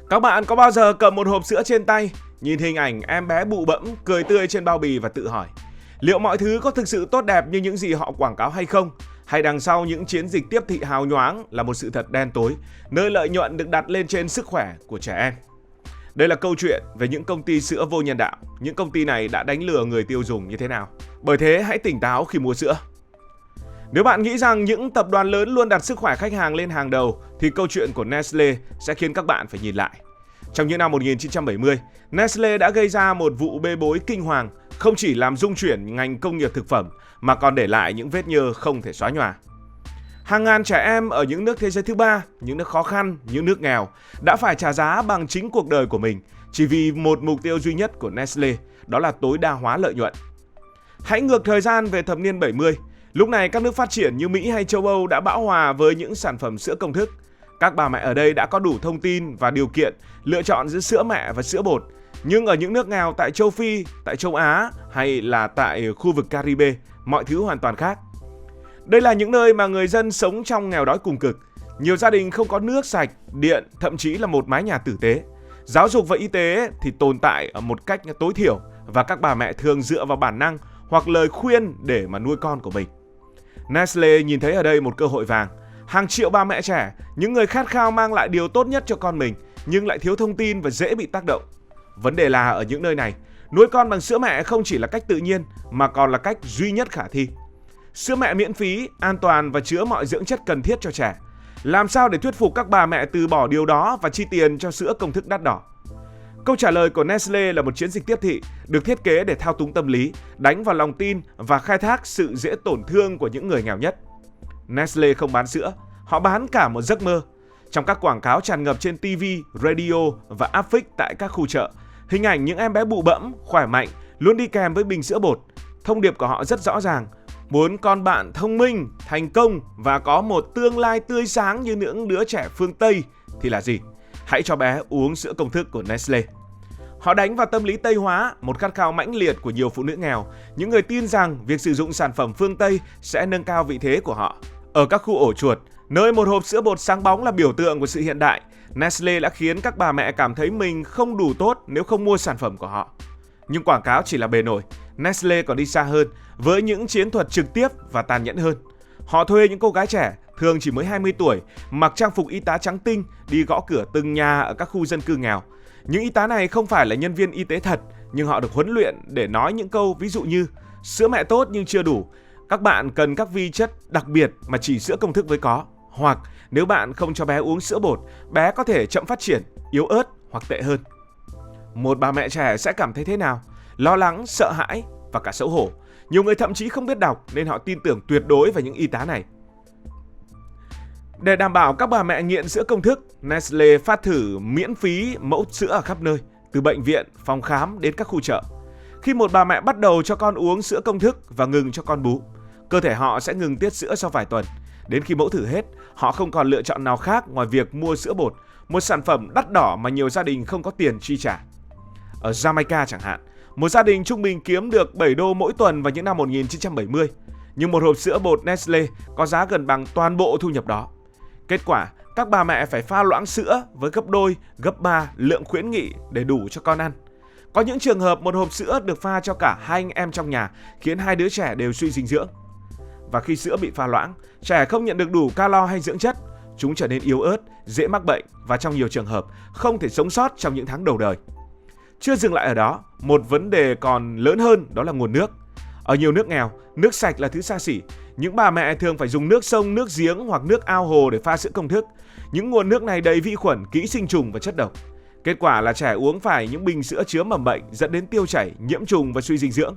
Các bạn có bao giờ cầm một hộp sữa trên tay, nhìn hình ảnh em bé bụ bẫm, cười tươi trên bao bì và tự hỏi liệu mọi thứ có thực sự tốt đẹp như những gì họ quảng cáo hay không? Hay đằng sau những chiến dịch tiếp thị hào nhoáng là một sự thật đen tối, nơi lợi nhuận được đặt lên trên sức khỏe của trẻ em? Đây là câu chuyện về những công ty sữa vô nhân đạo. Những công ty này đã đánh lừa người tiêu dùng như thế nào? Bởi thế hãy tỉnh táo khi mua sữa. Nếu bạn nghĩ rằng những tập đoàn lớn luôn đặt sức khỏe khách hàng lên hàng đầu, thì câu chuyện của Nestle sẽ khiến các bạn phải nhìn lại. Trong những năm 1970, Nestle đã gây ra một vụ bê bối kinh hoàng, không chỉ làm rung chuyển ngành công nghiệp thực phẩm mà còn để lại những vết nhơ không thể xóa nhòa. Hàng ngàn trẻ em ở những nước thế giới thứ ba, những nước khó khăn, những nước nghèo đã phải trả giá bằng chính cuộc đời của mình chỉ vì một mục tiêu duy nhất của Nestle, đó là tối đa hóa lợi nhuận. Hãy ngược thời gian về thập niên 70, lúc này các nước phát triển như Mỹ hay châu Âu đã bão hòa với những sản phẩm sữa công thức. Các bà mẹ ở đây đã có đủ thông tin và điều kiện lựa chọn giữa sữa mẹ và sữa bột. Nhưng ở những nước nghèo tại châu Phi, tại châu Á hay là tại khu vực Caribe, mọi thứ hoàn toàn khác. Đây là những nơi mà người dân sống trong nghèo đói cùng cực. Nhiều gia đình không có nước sạch, điện, thậm chí là một mái nhà tử tế. Giáo dục và y tế thì tồn tại ở một cách tối thiểu và các bà mẹ thường dựa vào bản năng hoặc lời khuyên để mà nuôi con của mình. Nestle nhìn thấy ở đây một cơ hội vàng. Hàng triệu bà mẹ trẻ, những người khát khao mang lại điều tốt nhất cho con mình nhưng lại thiếu thông tin và dễ bị tác động. Vấn đề là ở những nơi này, nuôi con bằng sữa mẹ không chỉ là cách tự nhiên mà còn là cách duy nhất khả thi. Sữa mẹ miễn phí, an toàn và chứa mọi dưỡng chất cần thiết cho trẻ. Làm sao để thuyết phục các bà mẹ từ bỏ điều đó và chi tiền cho sữa công thức đắt đỏ? Câu trả lời của Nestle là một chiến dịch tiếp thị được thiết kế để thao túng tâm lý, đánh vào lòng tin và khai thác sự dễ tổn thương của những người nghèo nhất. Nestle không bán sữa, họ bán cả một giấc mơ. Trong các quảng cáo tràn ngập trên TV, radio và áp phích tại các khu chợ, hình ảnh những em bé bụ bẫm, khỏe mạnh luôn đi kèm với bình sữa bột. Thông điệp của họ rất rõ ràng: muốn con bạn thông minh, thành công và có một tương lai tươi sáng như những đứa trẻ phương Tây thì là gì? Hãy cho bé uống sữa công thức của Nestle. Họ đánh vào tâm lý Tây hóa, một khát khao mãnh liệt của nhiều phụ nữ nghèo, những người tin rằng việc sử dụng sản phẩm phương Tây sẽ nâng cao vị thế của họ. Ở các khu ổ chuột, nơi một hộp sữa bột sáng bóng là biểu tượng của sự hiện đại, Nestle đã khiến các bà mẹ cảm thấy mình không đủ tốt nếu không mua sản phẩm của họ. Nhưng quảng cáo chỉ là bề nổi, Nestle còn đi xa hơn với những chiến thuật trực tiếp và tàn nhẫn hơn. Họ thuê những cô gái trẻ, thường chỉ mới 20 tuổi, mặc trang phục y tá trắng tinh, đi gõ cửa từng nhà ở các khu dân cư nghèo. Những y tá này không phải là nhân viên y tế thật, nhưng họ được huấn luyện để nói những câu ví dụ như: sữa mẹ tốt nhưng chưa đủ, các bạn cần các vi chất đặc biệt mà chỉ sữa công thức mới có. Hoặc nếu bạn không cho bé uống sữa bột, bé có thể chậm phát triển, yếu ớt hoặc tệ hơn. Một bà mẹ trẻ sẽ cảm thấy thế nào? Lo lắng, sợ hãi và cả xấu hổ. Nhiều người thậm chí không biết đọc nên họ tin tưởng tuyệt đối vào những y tá này. Để đảm bảo các bà mẹ nghiện sữa công thức, Nestle phát thử miễn phí mẫu sữa ở khắp nơi, từ bệnh viện, phòng khám đến các khu chợ. Khi một bà mẹ bắt đầu cho con uống sữa công thức và ngừng cho con bú, cơ thể họ sẽ ngừng tiết sữa sau vài tuần. Đến khi mẫu thử hết, họ không còn lựa chọn nào khác ngoài việc mua sữa bột, một sản phẩm đắt đỏ mà nhiều gia đình không có tiền chi trả. Ở Jamaica chẳng hạn, một gia đình trung bình kiếm được 7 đô mỗi tuần vào những năm 1970, nhưng một hộp sữa bột Nestle có giá gần bằng toàn bộ thu nhập đó. Kết quả, các bà mẹ phải pha loãng sữa với gấp đôi, gấp 3 lượng khuyến nghị để đủ cho con ăn. Có những trường hợp một hộp sữa được pha cho cả hai anh em trong nhà, khiến hai đứa trẻ đều suy dinh dưỡng. Và khi sữa bị pha loãng, trẻ không nhận được đủ calo hay dưỡng chất, chúng trở nên yếu ớt, dễ mắc bệnh và trong nhiều trường hợp không thể sống sót trong những tháng đầu đời. Chưa dừng lại ở đó, một vấn đề còn lớn hơn đó là nguồn nước. Ở nhiều nước nghèo, nước sạch là thứ xa xỉ. Những bà mẹ thường phải dùng nước sông, nước giếng hoặc nước ao hồ để pha sữa công thức. Những nguồn nước này đầy vi khuẩn, ký sinh trùng và chất độc. Kết quả là trẻ uống phải những bình sữa chứa mầm bệnh dẫn đến tiêu chảy, nhiễm trùng và suy dinh dưỡng.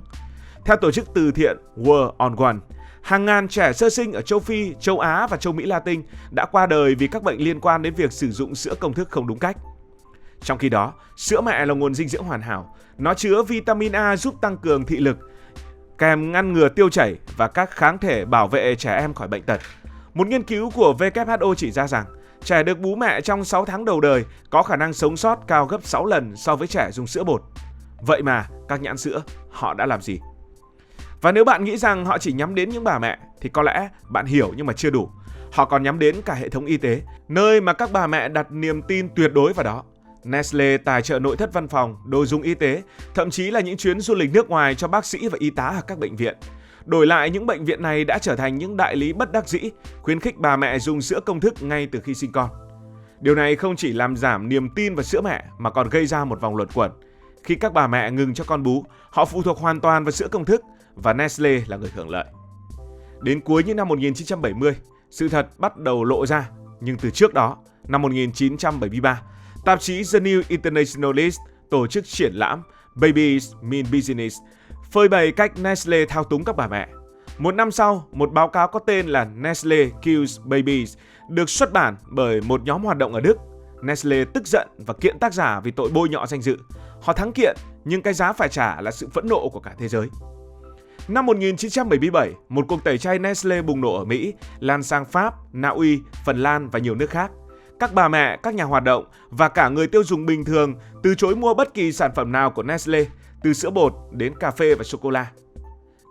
Theo tổ chức từ thiện World on One, hàng ngàn trẻ sơ sinh ở châu Phi, châu Á và châu Mỹ Latin đã qua đời vì các bệnh liên quan đến việc sử dụng sữa công thức không đúng cách. Trong khi đó, sữa mẹ là nguồn dinh dưỡng hoàn hảo. Nó chứa vitamin A giúp tăng cường thị lực, kèm ngăn ngừa tiêu chảy và các kháng thể bảo vệ trẻ em khỏi bệnh tật. Một nghiên cứu của WHO chỉ ra rằng trẻ được bú mẹ trong 6 tháng đầu đời có khả năng sống sót cao gấp 6 lần so với trẻ dùng sữa bột. Vậy mà các nhãn sữa họ đã làm gì? Và nếu bạn nghĩ rằng họ chỉ nhắm đến những bà mẹ thì có lẽ bạn hiểu nhưng mà chưa đủ. Họ còn nhắm đến cả hệ thống y tế, nơi mà các bà mẹ đặt niềm tin tuyệt đối vào đó. Nestle tài trợ nội thất văn phòng, đồ dùng y tế, thậm chí là những chuyến du lịch nước ngoài cho bác sĩ và y tá ở các bệnh viện. Đổi lại, những bệnh viện này đã trở thành những đại lý bất đắc dĩ, khuyến khích bà mẹ dùng sữa công thức ngay từ khi sinh con. Điều này không chỉ làm giảm niềm tin vào sữa mẹ mà còn gây ra một vòng luẩn quẩn. Khi các bà mẹ ngừng cho con bú, họ phụ thuộc hoàn toàn vào sữa công thức và Nestle là người hưởng lợi. Đến cuối những năm 1970, sự thật bắt đầu lộ ra, nhưng từ trước đó, năm 1973, tạp chí The New Internationalist tổ chức triển lãm Babies Mean Business, phơi bày cách Nestle thao túng các bà mẹ. Một năm sau, một báo cáo có tên là Nestle Kills Babies được xuất bản bởi một nhóm hoạt động ở Đức. Nestle tức giận và kiện tác giả vì tội bôi nhọ danh dự. Họ thắng kiện, nhưng cái giá phải trả là sự phẫn nộ của cả thế giới. Năm 1977, một cuộc tẩy chay Nestle bùng nổ ở Mỹ, lan sang Pháp, Na Uy, Phần Lan và nhiều nước khác. Các bà mẹ, các nhà hoạt động và cả người tiêu dùng bình thường từ chối mua bất kỳ sản phẩm nào của Nestle, từ sữa bột đến cà phê và sô-cô-la.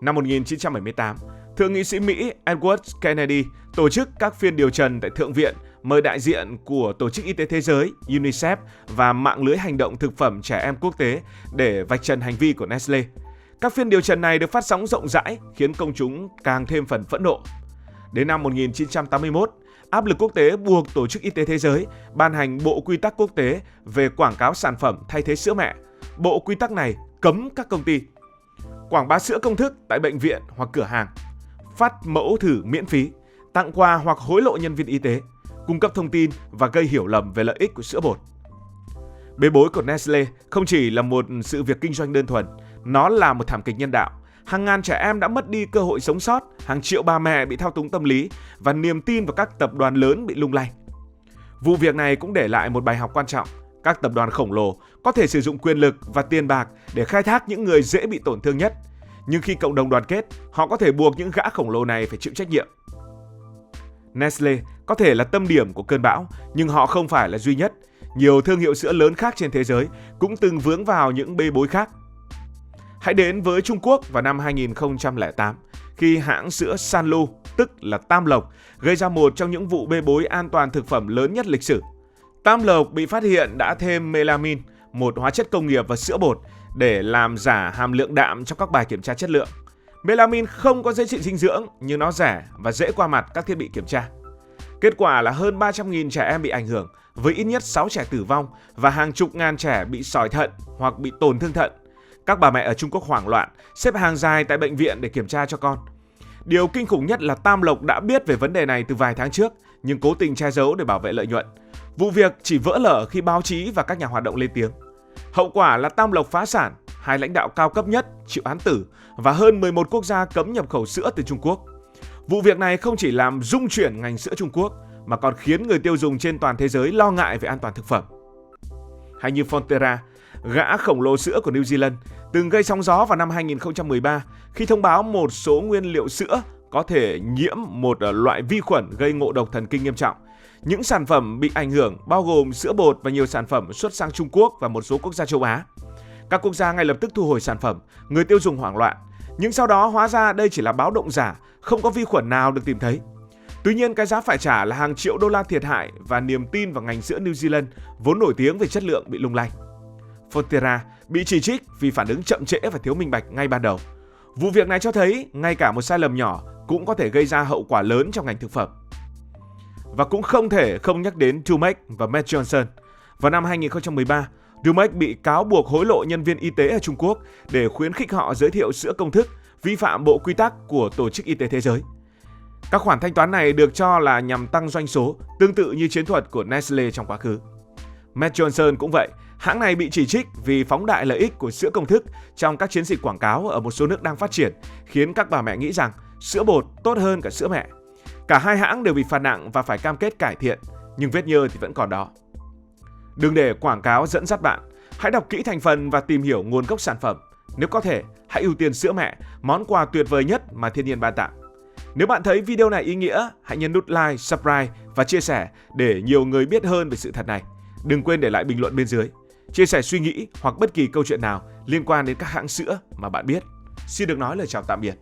Năm 1978, Thượng nghị sĩ Mỹ Edward Kennedy tổ chức các phiên điều trần tại Thượng viện, mời đại diện của Tổ chức Y tế Thế giới UNICEF và mạng lưới hành động thực phẩm trẻ em quốc tế để vạch trần hành vi của Nestle. Các phiên điều trần này được phát sóng rộng rãi, khiến công chúng càng thêm phần phẫn nộ. Đến năm 1981, áp lực quốc tế buộc Tổ chức Y tế Thế giới ban hành Bộ Quy tắc Quốc tế về quảng cáo sản phẩm thay thế sữa mẹ. Bộ quy tắc này cấm các công ty quảng bá sữa công thức tại bệnh viện hoặc cửa hàng, phát mẫu thử miễn phí, tặng quà hoặc hối lộ nhân viên y tế, cung cấp thông tin và gây hiểu lầm về lợi ích của sữa bột. Bê bối của Nestle không chỉ là một sự việc kinh doanh đơn thuần, nó là một thảm kịch nhân đạo. Hàng ngàn trẻ em đã mất đi cơ hội sống sót, hàng triệu bà mẹ bị thao túng tâm lý và niềm tin vào các tập đoàn lớn bị lung lay. Vụ việc này cũng để lại một bài học quan trọng. Các tập đoàn khổng lồ có thể sử dụng quyền lực và tiền bạc để khai thác những người dễ bị tổn thương nhất. Nhưng khi cộng đồng đoàn kết, họ có thể buộc những gã khổng lồ này phải chịu trách nhiệm. Nestle có thể là tâm điểm của cơn bão, nhưng họ không phải là duy nhất. Nhiều thương hiệu sữa lớn khác trên thế giới cũng từng vướng vào những bê bối khác. Hãy đến với Trung Quốc vào năm 2008, khi hãng sữa Sanlu, tức là Tam Lộc, gây ra một trong những vụ bê bối an toàn thực phẩm lớn nhất lịch sử. Tam Lộc bị phát hiện đã thêm melamine, một hóa chất công nghiệp vào sữa bột, để làm giả hàm lượng đạm trong các bài kiểm tra chất lượng. Melamine không có giá trị dinh dưỡng, nhưng nó rẻ và dễ qua mặt các thiết bị kiểm tra. Kết quả là hơn 300.000 trẻ em bị ảnh hưởng, với ít nhất 6 trẻ tử vong và hàng chục ngàn trẻ bị sỏi thận hoặc bị tổn thương thận. Các bà mẹ ở Trung Quốc hoảng loạn, xếp hàng dài tại bệnh viện để kiểm tra cho con. Điều kinh khủng nhất là Tam Lộc đã biết về vấn đề này từ vài tháng trước, nhưng cố tình che giấu để bảo vệ lợi nhuận. Vụ việc chỉ vỡ lở khi báo chí và các nhà hoạt động lên tiếng. Hậu quả là Tam Lộc phá sản, 2 lãnh đạo cao cấp nhất chịu án tử và hơn 11 quốc gia cấm nhập khẩu sữa từ Trung Quốc. Vụ việc này không chỉ làm rung chuyển ngành sữa Trung Quốc mà còn khiến người tiêu dùng trên toàn thế giới lo ngại về an toàn thực phẩm. Hay như Fonterra, gã khổng lồ sữa của New Zealand, từng gây sóng gió vào năm 2013 khi thông báo một số nguyên liệu sữa có thể nhiễm một loại vi khuẩn gây ngộ độc thần kinh nghiêm trọng. Những sản phẩm bị ảnh hưởng bao gồm sữa bột và nhiều sản phẩm xuất sang Trung Quốc và một số quốc gia châu Á. Các quốc gia ngay lập tức thu hồi sản phẩm, người tiêu dùng hoảng loạn. Nhưng sau đó hóa ra đây chỉ là báo động giả, không có vi khuẩn nào được tìm thấy. Tuy nhiên, cái giá phải trả là hàng triệu đô la thiệt hại và niềm tin vào ngành sữa New Zealand vốn nổi tiếng về chất lượng bị lung lay. Fonterra bị chỉ trích vì phản ứng chậm trễ và thiếu minh bạch ngay ban đầu. Vụ việc này cho thấy ngay cả một sai lầm nhỏ cũng có thể gây ra hậu quả lớn trong ngành thực phẩm. Và cũng không thể không nhắc đến Dumex và Mead Johnson. Vào năm 2013, Dumex bị cáo buộc hối lộ nhân viên y tế ở Trung Quốc để khuyến khích họ giới thiệu sữa công thức, vi phạm bộ quy tắc của Tổ chức Y tế Thế giới. Các khoản thanh toán này được cho là nhằm tăng doanh số, tương tự như chiến thuật của Nestle trong quá khứ. Mead Johnson cũng vậy, hãng này bị chỉ trích vì phóng đại lợi ích của sữa công thức trong các chiến dịch quảng cáo ở một số nước đang phát triển, khiến các bà mẹ nghĩ rằng sữa bột tốt hơn cả sữa mẹ. Cả hai hãng đều bị phạt nặng và phải cam kết cải thiện, nhưng vết nhơ thì vẫn còn đó. Đừng để quảng cáo dẫn dắt bạn, hãy đọc kỹ thành phần và tìm hiểu nguồn gốc sản phẩm. Nếu có thể, hãy ưu tiên sữa mẹ, món quà tuyệt vời nhất mà thiên nhiên ban tặng. Nếu bạn thấy video này ý nghĩa, hãy nhấn nút like, subscribe và chia sẻ để nhiều người biết hơn về sự thật này. Đừng quên để lại bình luận bên dưới, chia sẻ suy nghĩ hoặc bất kỳ câu chuyện nào liên quan đến các hãng sữa mà bạn biết. Xin được nói lời chào tạm biệt.